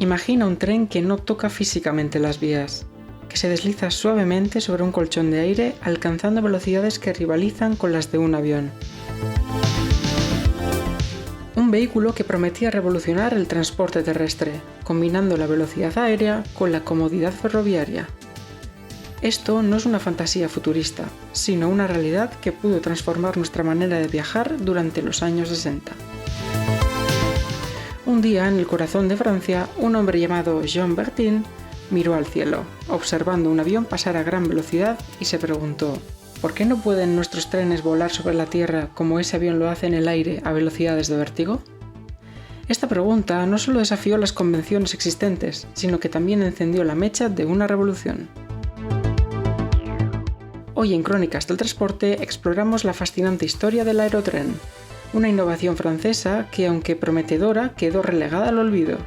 Imagina un tren que no toca físicamente las vías, que se desliza suavemente sobre un colchón de aire alcanzando velocidades que rivalizan con las de un avión. Un vehículo que prometía revolucionar el transporte terrestre, combinando la velocidad aérea con la comodidad ferroviaria. Esto no es una fantasía futurista, sino una realidad que pudo transformar nuestra manera de viajar durante los años 60. Un día, en el corazón de Francia, un hombre llamado Jean Bertin miró al cielo, observando un avión pasar a gran velocidad y se preguntó: ¿por qué no pueden nuestros trenes volar sobre la Tierra como ese avión lo hace en el aire a velocidades de vértigo? Esta pregunta no solo desafió las convenciones existentes, sino que también encendió la mecha de una revolución. Hoy en Crónicas del Transporte exploramos la fascinante historia del aerotren, una innovación francesa que, aunque prometedora, quedó relegada al olvido.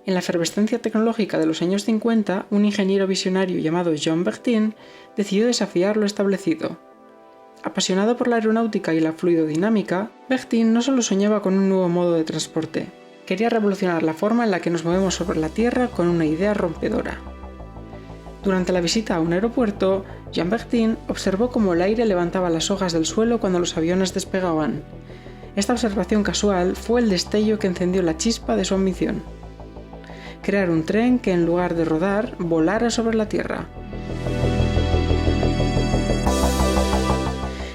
En la efervescencia tecnológica de los años 50, un ingeniero visionario llamado Jean Bertin decidió desafiar lo establecido. Apasionado por la aeronáutica y la fluidodinámica, Bertin no solo soñaba con un nuevo modo de transporte, quería revolucionar la forma en la que nos movemos sobre la Tierra con una idea rompedora. Durante la visita a un aeropuerto, Jean Bertin observó cómo el aire levantaba las hojas del suelo cuando los aviones despegaban. Esta observación casual fue el destello que encendió la chispa de su ambición: crear un tren que, en lugar de rodar, volara sobre la Tierra.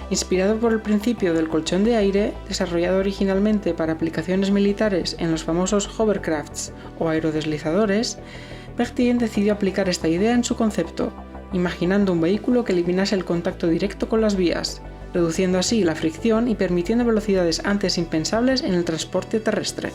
Inspirado por el principio del colchón de aire, desarrollado originalmente para aplicaciones militares en los famosos hovercrafts o aerodeslizadores, Bertin decidió aplicar esta idea en su concepto, imaginando un vehículo que eliminase el contacto directo con las vías, reduciendo así la fricción y permitiendo velocidades antes impensables en el transporte terrestre.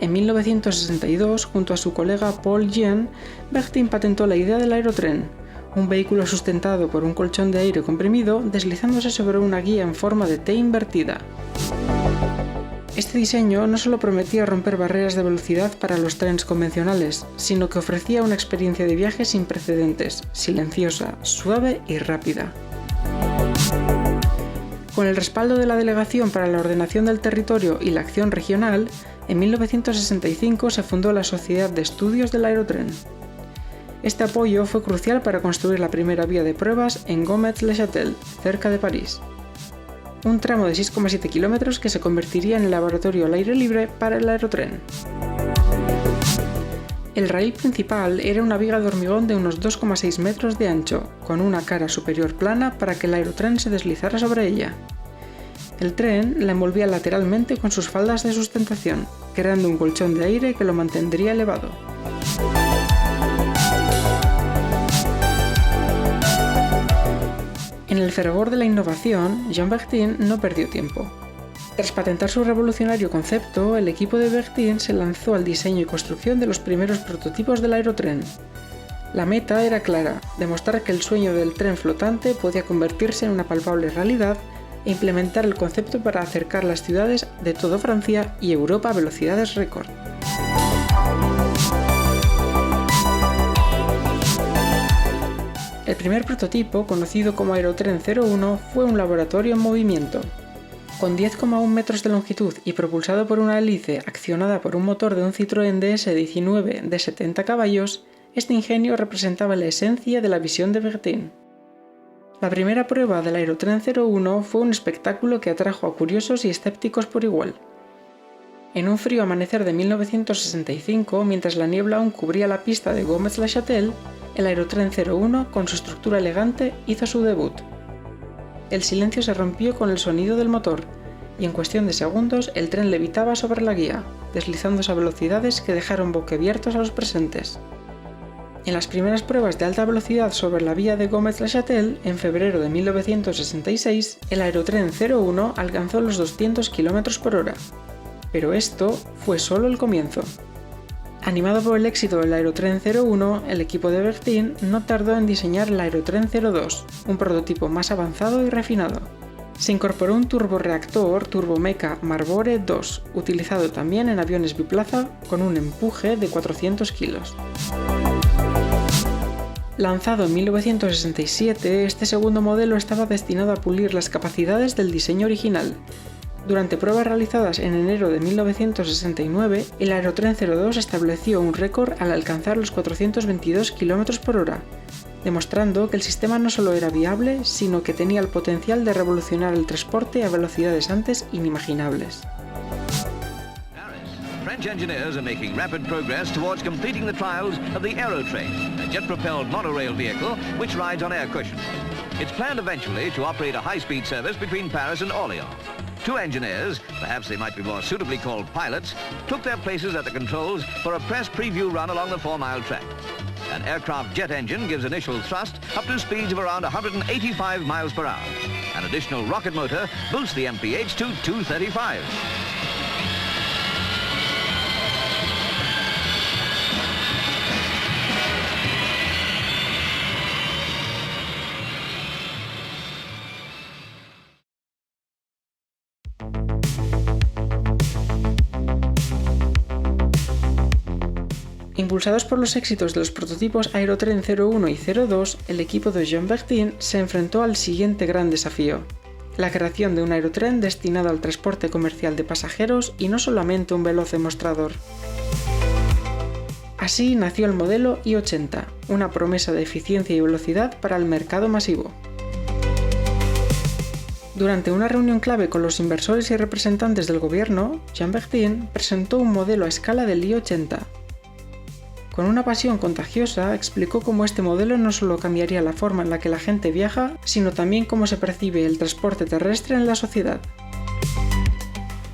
En 1962, junto a su colega Paul Jean, Bertin patentó la idea del aerotren, un vehículo sustentado por un colchón de aire comprimido deslizándose sobre una guía en forma de T invertida. Este diseño no solo prometía romper barreras de velocidad para los trenes convencionales, sino que ofrecía una experiencia de viaje sin precedentes, silenciosa, suave y rápida. Con el respaldo de la Delegación para la Ordenación del Territorio y la Acción Regional, en 1965 se fundó la Sociedad de Estudios del Aerotren. Este apoyo fue crucial para construir la primera vía de pruebas en Gómez-le-Châtel, cerca de París. Un tramo de 6,7 kilómetros que se convertiría en el laboratorio al aire libre para el aerotren. El raíl principal era una viga de hormigón de unos 2,6 metros de ancho, con una cara superior plana para que el aerotren se deslizara sobre ella. El tren la envolvía lateralmente con sus faldas de sustentación, creando un colchón de aire que lo mantendría elevado. En el fervor de la innovación, Jean Bertin no perdió tiempo. Tras patentar su revolucionario concepto, el equipo de Bertin se lanzó al diseño y construcción de los primeros prototipos del aerotren. La meta era clara: demostrar que el sueño del tren flotante podía convertirse en una palpable realidad e implementar el concepto para acercar las ciudades de toda Francia y Europa a velocidades récord. El primer prototipo, conocido como Aerotren 01, fue un laboratorio en movimiento. Con 10,1 metros de longitud y propulsado por una hélice accionada por un motor de un Citroën DS19 de 70 caballos, este ingenio representaba la esencia de la visión de Bertin. La primera prueba del Aerotren 01 fue un espectáculo que atrajo a curiosos y escépticos por igual. En un frío amanecer de 1965, mientras la niebla aún cubría la pista de Gómez-le-Châtel, el Aerotren 01, con su estructura elegante, hizo su debut. El silencio se rompió con el sonido del motor, y en cuestión de segundos el tren levitaba sobre la guía, deslizándose a velocidades que dejaron boquiabiertos a los presentes. En las primeras pruebas de alta velocidad sobre la vía de Gómez-le-Châtel, en febrero de 1966, el Aerotren 01 alcanzó los 200 km/h. Pero esto fue solo el comienzo. Animado por el éxito del Aerotren 01, el equipo de Bertin no tardó en diseñar el Aerotren 02, un prototipo más avanzado y refinado. Se incorporó un turborreactor Turbomeca Marvore 2, utilizado también en aviones biplaza con un empuje de 400 kilos. Lanzado en 1967, este segundo modelo estaba destinado a pulir las capacidades del diseño original. Durante pruebas realizadas en enero de 1969, el Aerotren 02 estableció un récord al alcanzar los 422 km/h, demostrando que el sistema no solo era viable, sino que tenía el potencial de revolucionar el transporte a velocidades antes inimaginables. French engineers are making rapid progress towards completing the trials of the Aerotrain, a jet-propelled monorail vehicle which rides on air cushions. It's planned eventually to operate a high-speed service between Paris and Orléans. Two engineers, perhaps they might be more suitably called pilots, took their places at the controls for a press preview run along the 4-mile track. An aircraft jet engine gives initial thrust up to speeds of around 185 miles per hour. An additional rocket motor boosts the MPH to 235. Impulsados por los éxitos de los prototipos Aerotren 01 y 02, el equipo de Jean Bertin se enfrentó al siguiente gran desafío: la creación de un aerotren destinado al transporte comercial de pasajeros y no solamente un veloz demostrador. Así nació el modelo I-80, una promesa de eficiencia y velocidad para el mercado masivo. Durante una reunión clave con los inversores y representantes del gobierno, Jean Bertin presentó un modelo a escala del I-80. Con una pasión contagiosa, explicó cómo este modelo no solo cambiaría la forma en la que la gente viaja, sino también cómo se percibe el transporte terrestre en la sociedad.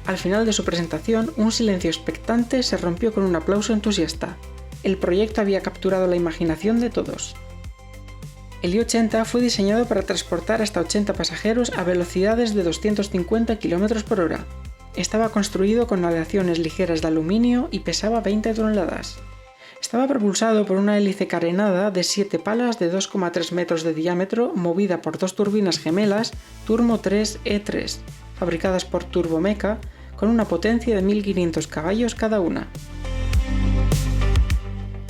Al final de su presentación, un silencio expectante se rompió con un aplauso entusiasta. El proyecto había capturado la imaginación de todos. El I-80 fue diseñado para transportar hasta 80 pasajeros a velocidades de 250 km/h. Estaba construido con aleaciones ligeras de aluminio y pesaba 20 toneladas. Estaba propulsado por una hélice carenada de 7 palas de 2,3 metros de diámetro, movida por dos turbinas gemelas Turbo 3 E3, fabricadas por Turbomeca, con una potencia de 1500 caballos cada una.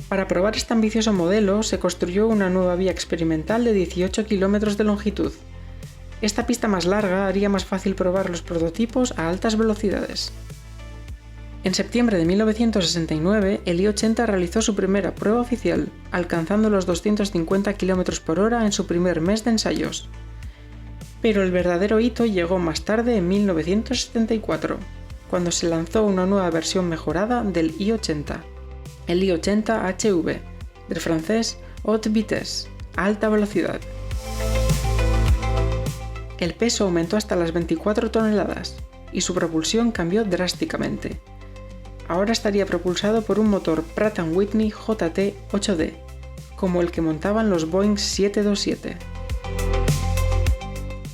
Para probar este ambicioso modelo, se construyó una nueva vía experimental de 18 kilómetros de longitud. Esta pista más larga haría más fácil probar los prototipos a altas velocidades. En septiembre de 1969, el I-80 realizó su primera prueba oficial, alcanzando los 250 km/h en su primer mes de ensayos. Pero el verdadero hito llegó más tarde, en 1974, cuando se lanzó una nueva versión mejorada del I-80, el I-80 HV, del francés Haute Vitesse, alta velocidad. El peso aumentó hasta las 24 toneladas y su propulsión cambió drásticamente. Ahora estaría propulsado por un motor Pratt & Whitney JT8D, como el que montaban los Boeing 727.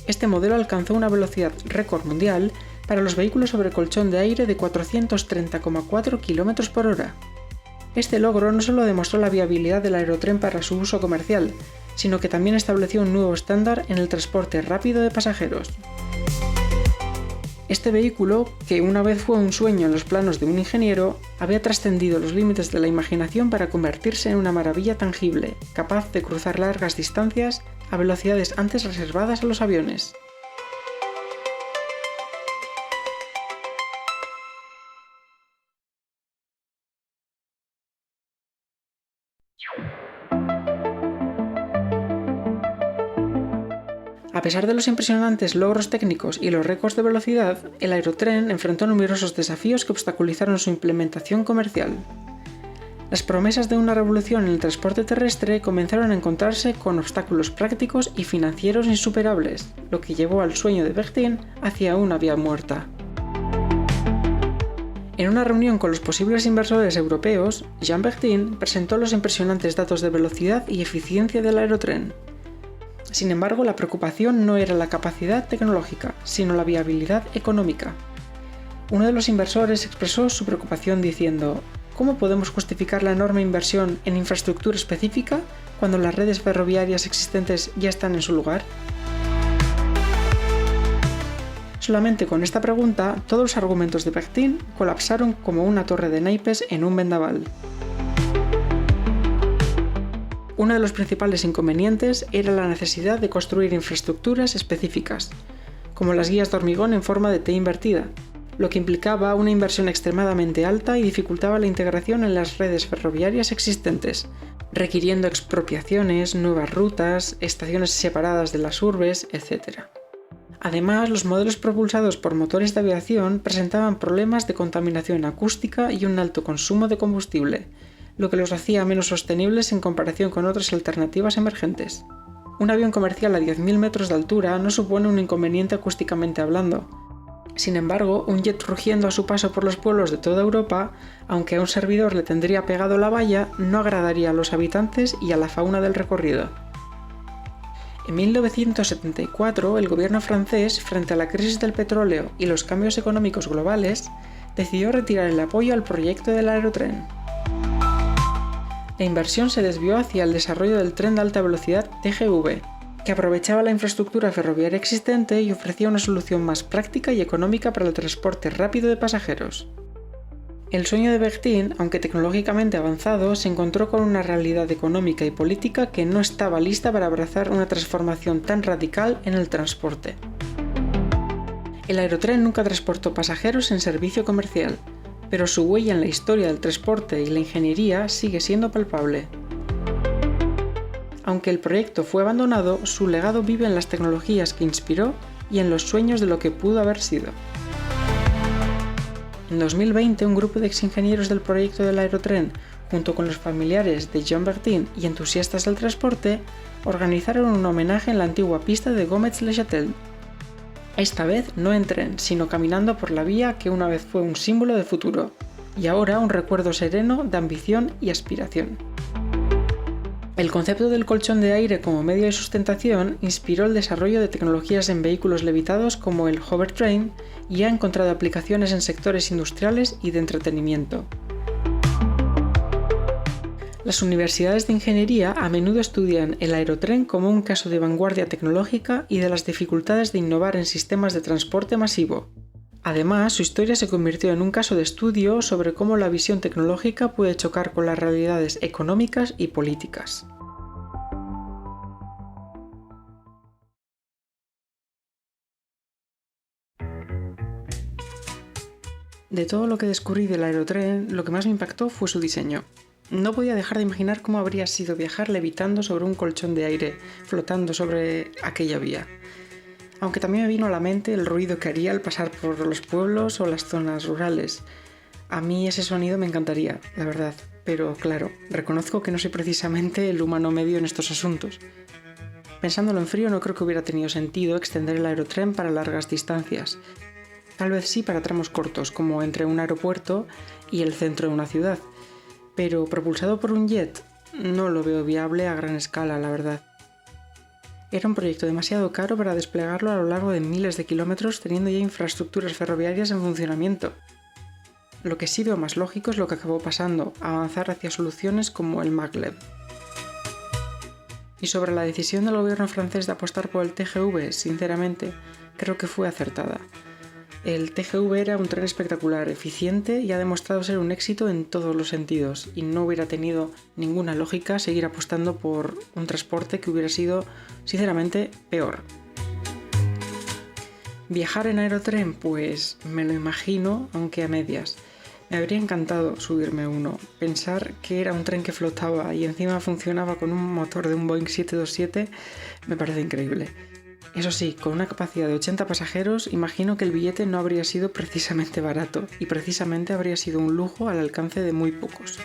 Este modelo alcanzó una velocidad récord mundial para los vehículos sobre colchón de aire de 430,4 km/h. Este logro no solo demostró la viabilidad del aerotren para su uso comercial, sino que también estableció un nuevo estándar en el transporte rápido de pasajeros. Este vehículo, que una vez fue un sueño en los planos de un ingeniero, había trascendido los límites de la imaginación para convertirse en una maravilla tangible, capaz de cruzar largas distancias a velocidades antes reservadas a los aviones. A pesar de los impresionantes logros técnicos y los récords de velocidad, el aerotren enfrentó numerosos desafíos que obstaculizaron su implementación comercial. Las promesas de una revolución en el transporte terrestre comenzaron a encontrarse con obstáculos prácticos y financieros insuperables, lo que llevó al sueño de Bertin hacia una vía muerta. En una reunión con los posibles inversores europeos, Jean Bertin presentó los impresionantes datos de velocidad y eficiencia del aerotren. Sin embargo, la preocupación no era la capacidad tecnológica, sino la viabilidad económica. Uno de los inversores expresó su preocupación diciendo: ¿cómo podemos justificar la enorme inversión en infraestructura específica cuando las redes ferroviarias existentes ya están en su lugar? Solamente con esta pregunta, todos los argumentos de Bertin colapsaron como una torre de naipes en un vendaval. Uno de los principales inconvenientes era la necesidad de construir infraestructuras específicas, como las guías de hormigón en forma de T invertida, lo que implicaba una inversión extremadamente alta y dificultaba la integración en las redes ferroviarias existentes, requiriendo expropiaciones, nuevas rutas, estaciones separadas de las urbes, etc. Además, los modelos propulsados por motores de aviación presentaban problemas de contaminación acústica y un alto consumo de combustible, lo que los hacía menos sostenibles en comparación con otras alternativas emergentes. Un avión comercial a 10.000 metros de altura no supone un inconveniente acústicamente hablando. Sin embargo, un jet rugiendo a su paso por los pueblos de toda Europa, aunque a un servidor le tendría pegado la valla, no agradaría a los habitantes y a la fauna del recorrido. En 1974, el gobierno francés, frente a la crisis del petróleo y los cambios económicos globales, decidió retirar el apoyo al proyecto del aerotren. La inversión se desvió hacia el desarrollo del tren de alta velocidad TGV, que aprovechaba la infraestructura ferroviaria existente y ofrecía una solución más práctica y económica para el transporte rápido de pasajeros. El sueño de Bertin, aunque tecnológicamente avanzado, se encontró con una realidad económica y política que no estaba lista para abrazar una transformación tan radical en el transporte. El aerotren nunca transportó pasajeros en servicio comercial, pero su huella en la historia del transporte y la ingeniería sigue siendo palpable. Aunque el proyecto fue abandonado, su legado vive en las tecnologías que inspiró y en los sueños de lo que pudo haber sido. En 2020, un grupo de exingenieros del proyecto del aerotren, junto con los familiares de Jean Bertin y entusiastas del transporte, organizaron un homenaje en la antigua pista de Gómez-le-Châtel. Esta vez no en tren, sino caminando por la vía que una vez fue un símbolo de futuro, y ahora un recuerdo sereno de ambición y aspiración. El concepto del colchón de aire como medio de sustentación inspiró el desarrollo de tecnologías en vehículos levitados como el hovertrain y ha encontrado aplicaciones en sectores industriales y de entretenimiento. Las universidades de ingeniería a menudo estudian el aerotren como un caso de vanguardia tecnológica y de las dificultades de innovar en sistemas de transporte masivo. Además, su historia se convirtió en un caso de estudio sobre cómo la visión tecnológica puede chocar con las realidades económicas y políticas. De todo lo que descubrí del aerotren, lo que más me impactó fue su diseño. No podía dejar de imaginar cómo habría sido viajar levitando sobre un colchón de aire, flotando sobre aquella vía. Aunque también me vino a la mente el ruido que haría al pasar por los pueblos o las zonas rurales. A mí ese sonido me encantaría, la verdad, pero claro, reconozco que no soy precisamente el humano medio en estos asuntos. Pensándolo en frío, no creo que hubiera tenido sentido extender el aerotren para largas distancias. Tal vez sí para tramos cortos, como entre un aeropuerto y el centro de una ciudad. Pero propulsado por un jet, no lo veo viable a gran escala, la verdad. Era un proyecto demasiado caro para desplegarlo a lo largo de miles de kilómetros teniendo ya infraestructuras ferroviarias en funcionamiento. Lo que sí veo más lógico es lo que acabó pasando, avanzar hacia soluciones como el maglev. Y sobre la decisión del gobierno francés de apostar por el TGV, sinceramente, creo que fue acertada. El TGV era un tren espectacular, eficiente y ha demostrado ser un éxito en todos los sentidos, y no hubiera tenido ninguna lógica seguir apostando por un transporte que hubiera sido, sinceramente, peor. Viajar en aerotren, pues me lo imagino, aunque a medias. Me habría encantado subirme a uno, pensar que era un tren que flotaba y encima funcionaba con un motor de un Boeing 727 me parece increíble. Eso sí, con una capacidad de 80 pasajeros, imagino que el billete no habría sido precisamente barato y precisamente habría sido un lujo al alcance de muy pocos.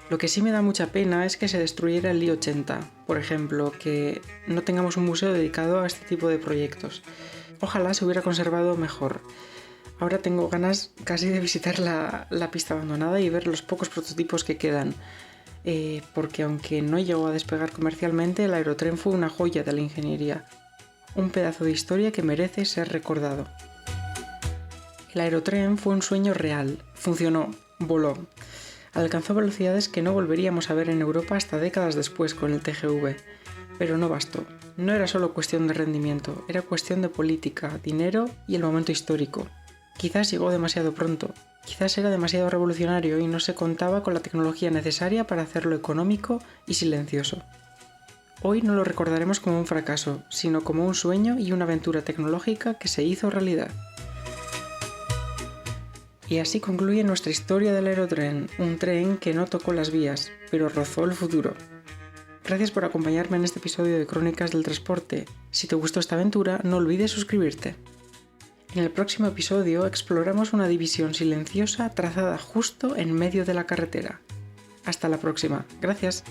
Lo que sí me da mucha pena es que se destruyera el I-80, por ejemplo, que no tengamos un museo dedicado a este tipo de proyectos. Ojalá se hubiera conservado mejor. Ahora tengo ganas casi de visitar la pista abandonada y ver los pocos prototipos que quedan. Porque aunque no llegó a despegar comercialmente, el aerotren fue una joya de la ingeniería, un pedazo de historia que merece ser recordado. El aerotren fue un sueño real, funcionó, voló. Alcanzó velocidades que no volveríamos a ver en Europa hasta décadas después con el TGV. Pero no bastó. No era solo cuestión de rendimiento, era cuestión de política, dinero y el momento histórico. Quizás llegó demasiado pronto, quizás era demasiado revolucionario y no se contaba con la tecnología necesaria para hacerlo económico y silencioso. Hoy no lo recordaremos como un fracaso, sino como un sueño y una aventura tecnológica que se hizo realidad. Y así concluye nuestra historia del Aerotren, un tren que no tocó las vías, pero rozó el futuro. Gracias por acompañarme en este episodio de Crónicas del Transporte. Si te gustó esta aventura, no olvides suscribirte. En el próximo episodio exploramos una división silenciosa trazada justo en medio de la carretera. Hasta la próxima. Gracias.